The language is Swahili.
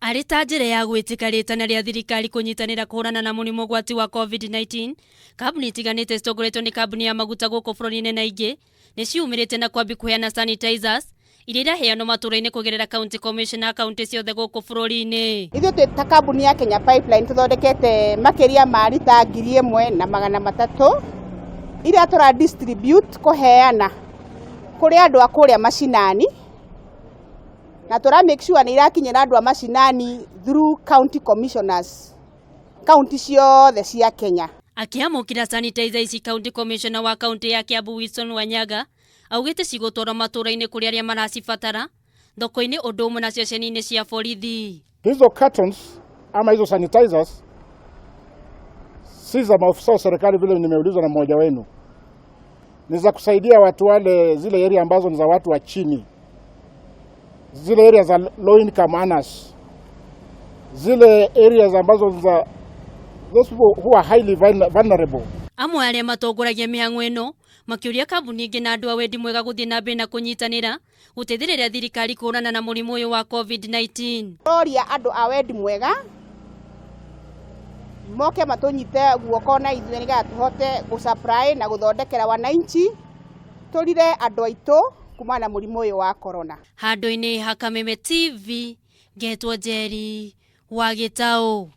Arĩ ta njĩra ya gwĩtĩka rĩtana rĩa thirikari kũnyitanĩra kũhũrana na mũrimũ ugwati wa COVID-19, kambuni itiganite citongoretio nĩ kambuni ya maguta guku bururi-ini na ingĩ nĩ ciumĩrĩte na kwambia kuheana sanitizers iria iraheanwo matũũra-inĩ kugerera county commissioner na kauti ciothe guku bururi-ini. Ithuĩ ta kambuni ya Kenya Pipeline tuthondekete makĩria ma lita 1,300 iria tũra distribute kuheana kũrĩ andũ a kũrĩa mashinani, na tũra make sure nĩ irakinyĩra andũ a mashinani through county commissioners county ciothe cia Kenya. Akiamũkĩra sanitizer ici county commissioner wa county ya Kiambu Wanyaga augĩte cigũtwarwo matũũra-inĩ kũrĩ arĩa maracibatara, thoko-inĩ ũndũ ũmwe na ceceni-inĩ cia borithi. Hizo cartons ama hizo sanitizers si za maafisa wa serikali vile nimeulizwa na mmoja wenu, ni za kusaidia watu wale, zile area ambazo ni za watu wa chini, zile areas za low income earners, zile areas ambazo ni za those people who are highly vulnerable. Amwe arĩa matongoragia mĩhang'o ĩno makĩũria kambuni ingĩ na andũ a wendi mwega gũthiĩ na mbere na kũnyitanĩra gũteithĩrĩria thirikari kũhũrana na mũrimũ ũyũ wa COVID-19. Oria andũ a wendi mwega moke matũnyite guoko na ithuĩ nĩgetha tũhote gũsupply na gũthondekera wananchi tũrire andũ aitũ kumana na mũrimũ ũyũ wa corona. Handũ-inĩ ha Kameme TV, ngetwo Njeri wa Gitau.